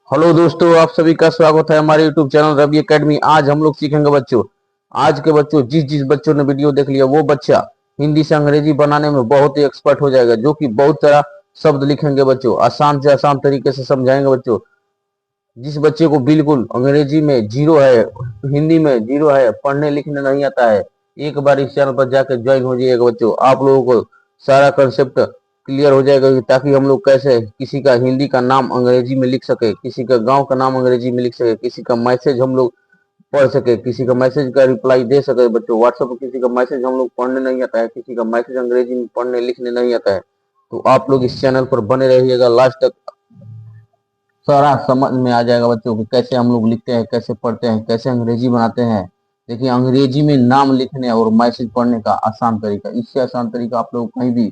Hello दोस्तों, आप सभी का स्वागत है हमारे YouTube चैनल रवि एकेडमी। आज हम लोग सीखेंगे बच्चों। आज के बच्चों जिस जिस बच्चों ने वीडियो देख लिया वो बच्चा हिंदी से अंग्रेजी बनाने में बहुत ही एक्सपर्ट हो जाएगा, जो कि बहुत सारा शब्द लिखेंगे बच्चों, आसान से आसान तरीके से समझाएंगे बच्चों। जिस बच्चे को बिल्कुल अंग्रेजी में जीरो है, हिंदी में जीरो है, पढ़ने लिखने नहीं आता है, एक बार इस चैनल पर जाकर ज्वाइन हो जाइएगा बच्चों। आप लोगों को सारा कंसेप्ट क्लियर हो जाएगा कि ताकि हम लोग कैसे किसी का हिंदी का नाम अंग्रेजी में लिख सके, किसी का गांव का नाम अंग्रेजी में लिख सके, किसी का मैसेज हम लोग पढ़ सके, किसी का मैसेज का रिप्लाई दे सके बच्चों। व्हाट्सएप पर किसी का मैसेज हम लोग पढ़ने नहीं आता है, किसी का मैसेज अंग्रेजी में पढ़ने लिखने नहीं आता है, तो आप लोग इस चैनल पर बने रहिएगा लास्ट तक। सारा समझ में आ जाएगा बच्चों को कैसे हम लोग लिखते हैं, कैसे पढ़ते हैं, कैसे अंग्रेजी बनाते हैं। देखिए, अंग्रेजी में नाम लिखने और मैसेज पढ़ने का आसान तरीका, इससे आसान तरीका आप लोग कहीं भी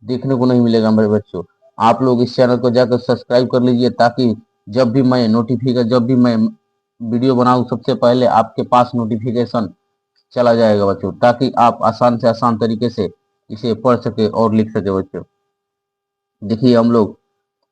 देखने को नहीं मिलेगा मेरे बच्चों। आप लोग इस चैनल को जाकर सब्सक्राइब कर लीजिए, ताकि जब भी मैं वीडियो बनाऊं सबसे पहले आपके पास नोटिफिकेशन चला जाएगा बच्चों, ताकि आप आसान से आसान तरीके से इसे पढ़ सके और लिख सके बच्चों। देखिए,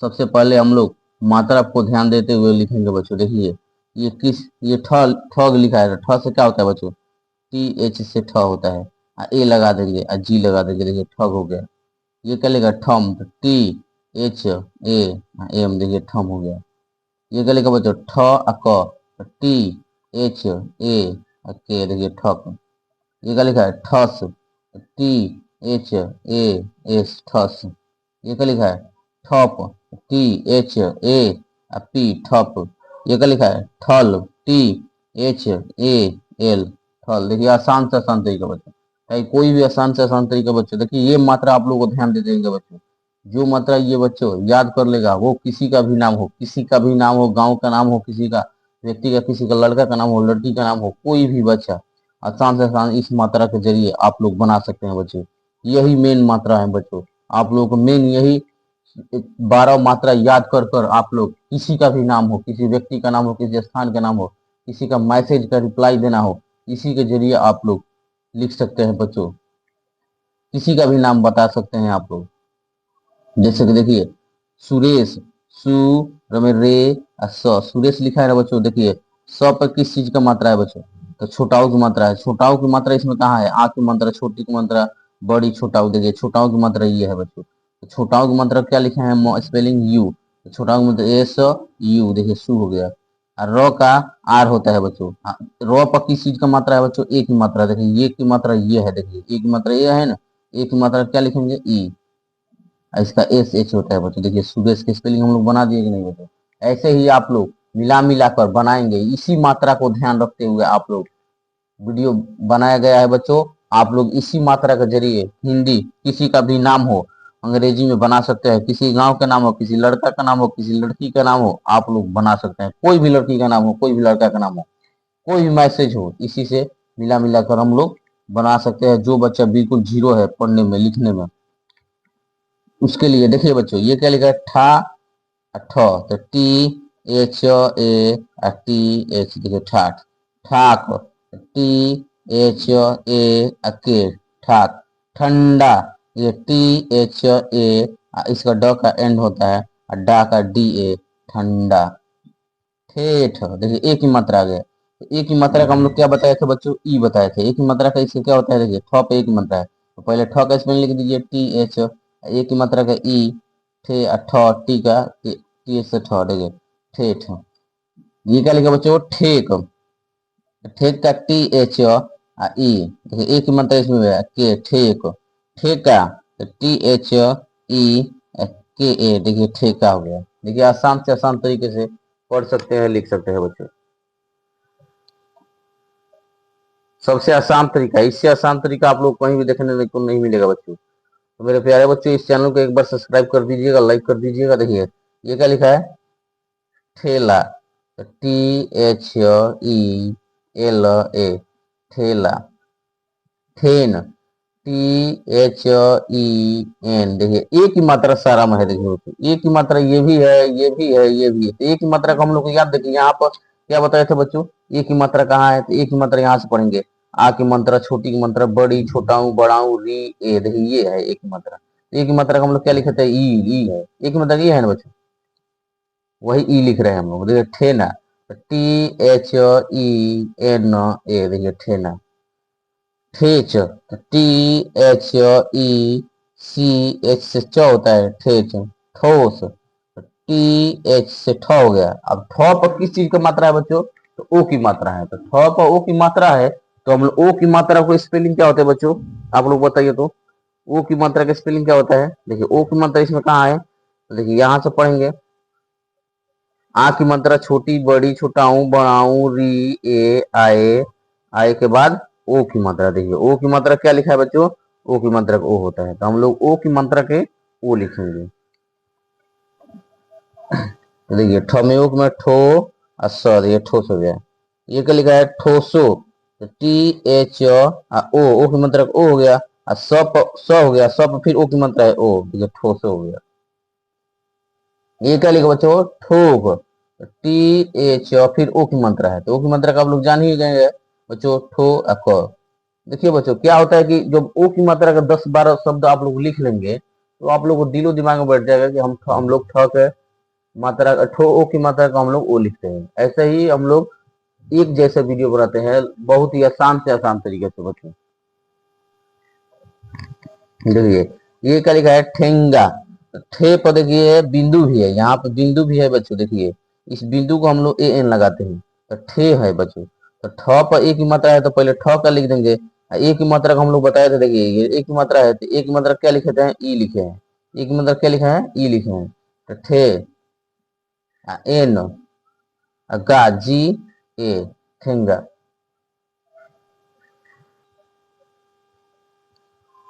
सबसे पहले हम लोग मात्रा को ध्यान देते हुए लिखेंगे बच्चों। देखिए, ये ठग लिखा है, ठ से क्या होता है बच्चों? टी एच से ठ होता है। ए लगा देंगे, जी लगा देंगे, देखिए ठग हो गया। ये क्या लिखा? ठम, टी एच ए एम, देखिए ठम हो गया। ये क्या लिखा बच्चों? ठ क, टी एच ए के, देखिए ठक। ये क्या लिखा है? ठस, टी एच ए एस, ठस। ये क्या लिखा है? ठप, टी एच ए पी, ठप। ये क्या लिखा है? ठल, टी एच ए एल, ठल। देखिए, आसान से आसान तरीका बच्चों, चाहे कोई भी आसान से आसान तरीका बच्चों। देखिए, ये मात्रा आप लोगों को ध्यान दे देंगे बच्चों। जो मात्रा ये बच्चों याद कर लेगा, वो किसी का भी नाम हो, किसी का भी नाम हो, गांव का नाम हो, किसी का व्यक्ति का, किसी का लड़का का नाम हो, लड़की का नाम हो, कोई भी बच्चा आसान से आसान इस मात्रा के जरिए आप लोग बना सकते हैं बच्चों। यही मेन मात्रा है बच्चों। आप लोगों को मेन यही 12 मात्रा याद कर कर आप लोग किसी का भी नाम हो, किसी व्यक्ति का नाम हो, किसी स्थान का नाम हो, किसी का मैसेज का रिप्लाई देना हो, इसी के जरिए आप लोग लिख सकते हैं बच्चों। किसी का भी नाम बता सकते हैं आप लोग। जैसे कि देखिए, सुरेश, सु रमे रे सुरेश लिखा है ना बच्चों। देखिए, स पर किस चीज का मात्रा है बच्चों? तो छोटाऊ की मात्रा है। छोटाऊ की मात्रा इसमें कहाँ है? आ की मात्रा, छोटी की मात्रा, बड़ी, छोटाऊ। देखिए, छोटाऊ की मात्रा ये है बच्चों। तो छोटाऊ की मात्रा क्या लिखे हैं? Spelling you. तो छोटाऊ की मात्रा एस यू, देखिए सु हो गया। और र का आर होता है बच्चों। र पर किस चीज का मात्रा है बच्चों? ए की मात्रा। देखिए, ये की मात्रा ये है। देखिए, ए की मात्रा ये है ना। ए की मात्रा क्या लिखेंगे? ई। इसका एस एच होता है बच्चों। देखिए, सुरेश की स्पेलिंग हम लोग बना दिए कि नहीं बच्चों? ऐसे ही आप लोग मिला मिला कर बनाएंगे। इसी मात्रा को ध्यान रखते हुए आप लोग वीडियो बनाया गया है बच्चों। आप लोग इसी मात्रा के जरिए हिंदी किसी का भी नाम हो अंग्रेजी में बना सकते हैं। किसी गांव का नाम हो, किसी लड़का का नाम हो, किसी लड़की का नाम हो, आप लोग बना सकते हैं। कोई भी लड़की का नाम हो, कोई भी लड़का का नाम हो, कोई भी मैसेज हो, इसी से मिला मिला कर हम लोग बना सकते हैं। जो बच्चा बिल्कुल जीरो है पढ़ने में लिखने में, उसके लिए देखिए बच्चों, ये क्या लिखा है? ठा ठ, तो T H A T H, देखिए ठाठ। ठाक, टी एच ए के, ठाक। ठंडा, ये टी एच ए, इसका ड का एंड होता है, और डा का डी ए, ठंडा। ठेठ, देखिए एक ही मात्रा आ गया। तो एक ही मात्रा का हम लोग क्या बताए थे बच्चों? ई बताए थे। एक ही मात्रा का इससे क्या होता है? देखिए, ठ पे एक ही मात्रा है, तो पहले ठ का स्पेलिंग लिख दीजिए, टी एच। एक ही मात्रा का ई, ठे, ठ, टी का टी एच से ठ, देखिए ठेठ। ये क्या लिखा बच्चों? ठेक। ठेक का टी एच ई, देखिए एक ही मात्रा इसमें है, के, ठेक। ठेका, तो टी एच ई के ए, देखिए ठेका हो गया। देखिए, आसान से आसान तरीके से पढ़ सकते हैं, लिख सकते हैं बच्चों। सबसे आसान तरीका, इससे आसान तरीका आप लोग कहीं भी देखने को नहीं मिलेगा बच्चों। तो मेरे प्यारे बच्चों, इस चैनल को एक बार सब्सक्राइब कर दीजिएगा, लाइक कर दीजिएगा। देखिए, ये क्या लिखा है? ठेला, T H E L A, ठेला। ठेन, टी एच ई एन, देखिए एक ही मात्रा सारा में है। देखिए बच्चों, एक ही मात्रा ये भी है, ये भी है, ये भी है। तो एक ही मात्रा का हम लोग को याद, देखिए यहाँ पर क्या बताए थे बच्चों? एक ही मात्रा कहाँ है? तो एक ही मात्रा यहाँ से पढ़ेंगे। आ की मात्रा, छोटी की मात्रा, बड़ी, छोटाऊ, बड़ाऊ, री ए, देखिए ये है एक ही मात्रा। एक ही मात्रा का हम लोग क्या लिखे थे? ई, ई है। एक ही मात्रा ये है ना बच्चों? वही ई लिख रहे हैं हम लोग। देखिए ठेना, THENA, देखिए ठेना। ठेच, THECH से च होता है ठेच। ठोस, TH से ठ हो गया। अब ठ पर किस चीज का मात्रा है बच्चों? तो ओ की मात्रा है। तो ठ पर ओ की मात्रा है, तो हम लोग ओ की मात्रा को स्पेलिंग क्या होता है बच्चों? आप लोग बताइए तो। ओ की मात्रा का स्पेलिंग क्या होता है? देखिए ओ की मात्रा इसमें कहाँ है? तो देखिए यहां से पढ़ेंगे। आ की मात्रा छोटी बड़ी छोटाऊ बढ़ाऊ री ए आए, आए के बाद ओ की मात्रा। देखिए ओ की मात्रा क्या लिखा है बच्चों? ओ की मात्रा ओ होता है, तो हम लोग ओ की मात्रा के ओ लिखेंगे। तो देखिए ठ में ओ में ठो और स, देखिए ठोस हो गया। ये क्या लिखा है? ठोसो, तो THO की मात्रा ओ हो गया। और स हो गया, स पर फिर ओ की मात्रा है ओ, देखिए ठोसो हो गया। ये क्या लिखा बच्चों? ठोक, TH फिर ओ की मात्रा है, तो ओ की मात्रा का आप लोग जान ही गए बच्चों, ठो क। देखिए बच्चों क्या होता है कि जब ओ की मात्रा का 10-12 शब्द आप लोग लिख लेंगे, तो आप लोग को दिलो दिमाग में बैठ जाएगा कि हम लोग ठ के मात्रा ठो ओ की मात्रा का हम लोग ओ लिखते हैं। ऐसे ही हम लोग एक जैसे वीडियो बनाते हैं, बहुत ही आसान से आसान तरीके से बच्चों। देखिए ये क्या लिखा है? ठेंगा। ठे पर देखिए बिंदु भी है, यहाँ पे बिंदु भी है बच्चों। देखिए इस बिंदु को हम लोग AN लगाते हैं, तो ठे है बच्चों। तो ठ पर ए की मात्रा है, तो पहले ठ का लिख देंगे। ए की मात्रा का हम लोग बताए थे। देखिए ये ए की मात्रा है, तो ए की मात्रा क्या लिखे थे? ई लिखे हैं। ए की मात्रा क्या लिखा है? ई लिखे हैं। तो ठे एन गा जी ए, ठेंगा।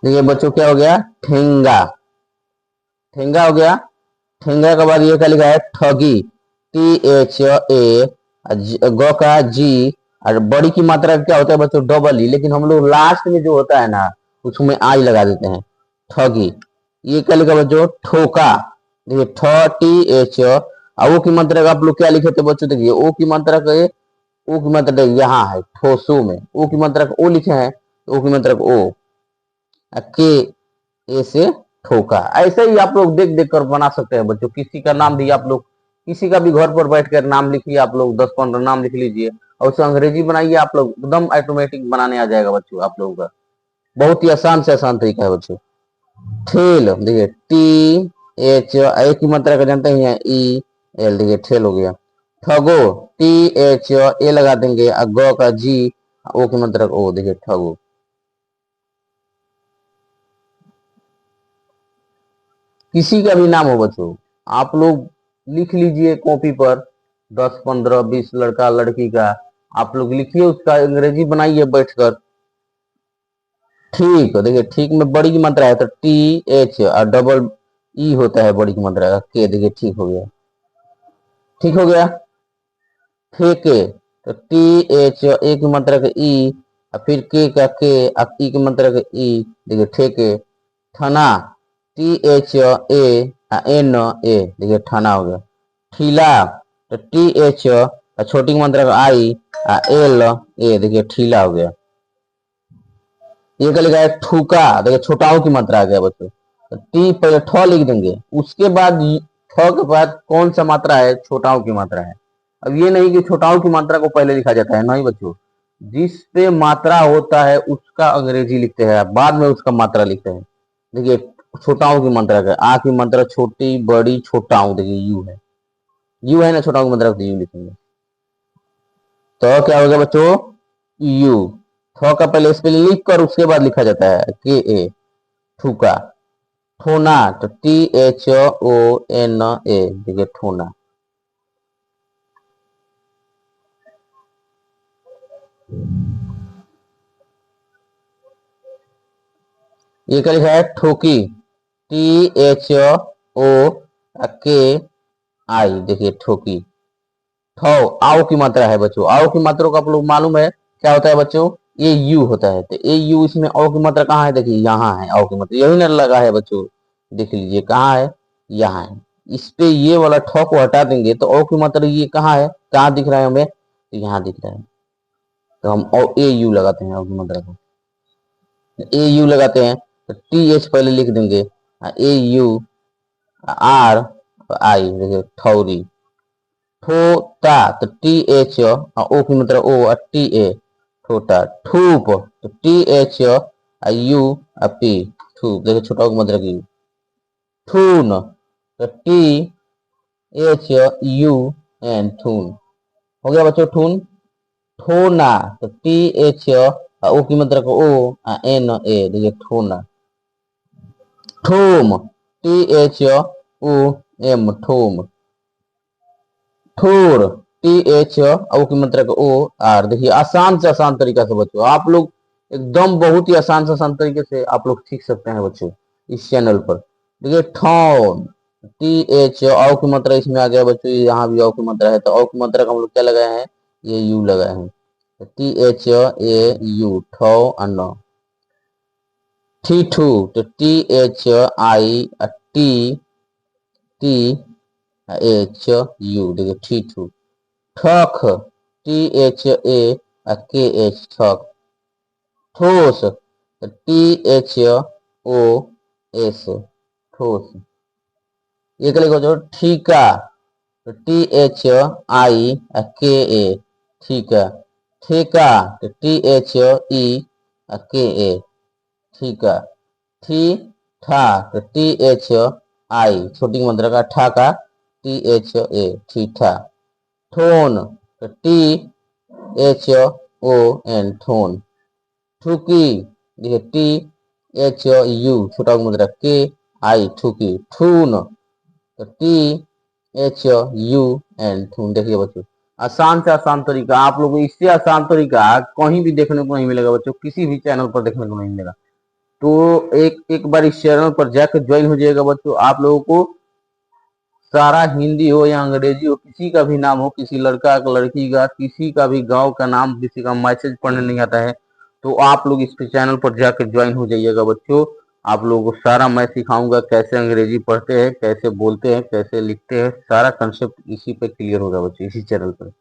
देखिए बच्चों क्या हो गया? ठेंगा। ठेंगा हो गया। ठेंगा के बाद ये क्या लिखा है? ठगी, THA, ग का जी, और बड़ी की मात्रा क्या होता है बच्चों? डबल ही, लेकिन हम लोग लास्ट में जो होता है ना, उसमें आई लगा देते हैं, ठगी। ये क्या लिखा बच्चों? ठोका। देखिए TH, ओ की मात्रा का आप लोग क्या लिखे थे बच्चों? देखिए ओ की मात्रा का ओ की मात्रा यहाँ है ठोसो में, ओ की मात्रा का ओ लिखे हैं, ओ की मात्रा का ओ, के ए से ठोका। ऐसे ही आप लोग देख देख कर बना सकते हैं बच्चों। किसी का नाम भी आप लोग, किसी का भी घर पर बैठ कर नाम लिखिए, आप लोग 10-15 नाम लिख लीजिए और उसे अंग्रेजी बनाइए, आप लोग एकदम ऑटोमेटिक बनाने आ जाएगा बच्चों आप लोगों का। बहुत ही आसान से आसान तरीका है बच्चों। ठेल, देखिए TH, ए की मात्रा का जानते हैं EL, देखिए ठेल हो गया। ठगो, THA लगा देंगे, ग का जी, ओ की मात्रा का ओ, देखिए ठगो। किसी का भी नाम हो बच्चों, आप लोग लिख लीजिए कॉपी पर, 10-15-20 लड़का लड़की का आप लोग लिखिए, उसका अंग्रेजी बनाइए बैठकर। ठीक, देखिए ठीक में बड़ी की मात्रा है, तो TH और डबल ई होता है बड़ी की मात्रा का के, देखिए ठीक हो गया। ठीक हो गया। ठेके, तो TH ए की मात्रा का ई, और फिर के का के, और ई की मात्रा का ई, देखिए ठेके। ठना, THANA, देखिए ठाना हो गया। ठीला, तो TH छोटी की मात्रा का आई, LA, देखिए ठीला हो गया। ये क्या लिखा है? ठूका, देखिए छोटाओं की मात्रा आ गया बच्चों। तो टी पहले ठ लिख देंगे, उसके बाद ठ के बाद कौन सा मात्रा है? छोटाओं की मात्रा है। अब ये नहीं कि छोटाओं की मात्रा को पहले लिखा जाता है, नहीं बच्चों। जिस पे मात्रा होता है उसका अंग्रेजी लिखते हैं, बाद में उसका मात्रा लिखते हैं। देखिए छोटाओं की मात्रा का, आ की मात्रा छोटी बड़ी छोटाओं, देखिए यू है, यू है ना छोटाओं की मात्रा, तो यू लिखेंगे। तो क्या हो गया बच्चों? यू। थ का पहले स्पेलिंग लिख कर उसके बाद लिखा जाता है KA, ठूका। ठोना, तो THONA, देखिए ठोना। ये क्या लिखा है? ठोकी, THOKI, देखिए ठोकी। ठो, आओ की मात्रा है बच्चों। आओ की मात्रा को आप लोग मालूम है क्या होता है बच्चों? ये यू होता है, तो ए यू इसमें आओ की मात्रा कहाँ है? देखिए यहाँ है आओ की मात्रा, यही ना लगा है बच्चों। देख लीजिए कहाँ है, यहाँ है। इस पे ये वाला ठो को हटा देंगे तो ओ की मात्रा ये कहाँ है, कहाँ दिख रहा है हमें? तो यहाँ दिख रहा है, तो हम ए यू लगाते हैं ओ की मात्रा को। ए यू लगाते हैं, तो TH पहले लिख देंगे, AUR, आई, देखिए ठौरी। ठोता तो टी एच ओ की मतलब ओ टी ए ठोता। ठूप तो टी एच यू पी ठूप, देखिए छोटा की मतलब यू। ठून तो टी एच यू एन ठून। हो गया बच्चों ठून। ठोना तो टी एच ओ की मतलब ओ एन ए, देखिए ठोना। ठोम टी एच ओ एम ठोम। ठोर टी एच ओ की मात्रा का ओ आर। देखिए आसान से आसान तरीका से बच्चों आप लोग एकदम बहुत ही आसान से आसान तरीके से आप लोग सीख सकते हैं बच्चों इस चैनल पर। देखिए ठौन टी एच औ की मात्रा इसमें आ गया बच्चों, यहाँ भी औ की मात्रा है तो औ की मात्रा का हम लोग क्या लगाए हैं, ये यू लगाए हैं। टी एच ए यू ठौ अन। ठीठू तो T H I T T H U, देखिए ठीठू। ठख टी एच ए के एच ठक। ठोस टी एच ओ एस ठोस। एक लिखो जो ठीका टी एच आई के ए ठीका। ठेका टी एच ई के ए ठीका। ठी ठा टी एच आई छोटी मात्रा का ठा का टी एच ए ठीठा। ठोन टी एच ओ एन ठोन। ठुकी देखिए टी एच यू छोटा मुद्रा के आई ठुकी। ठून तो टी एच यू एन ठून। देखिए बच्चों आसान से आसान तरीका आप लोगों को, इससे आसान तरीका कहीं भी देखने को नहीं मिलेगा बच्चों, किसी भी चैनल पर देखने को नहीं मिलेगा। तो एक एक बार इस चैनल पर जाकर ज्वाइन हो जाएगा बच्चों, आप लोगों को सारा हिंदी हो या अंग्रेजी हो, किसी का भी नाम हो, किसी लड़का का लड़की का, किसी का भी गांव का नाम, किसी का मैसेज पढ़ने नहीं आता है तो आप लोग इस चैनल पर जाकर ज्वाइन हो जाइएगा बच्चों। आप लोगों को सारा मैं सिखाऊंगा, कैसे अंग्रेजी पढ़ते हैं, कैसे बोलते हैं, कैसे लिखते हैं, सारा कंसेप्ट इसी पे क्लियर होगा बच्चों, इसी चैनल पर।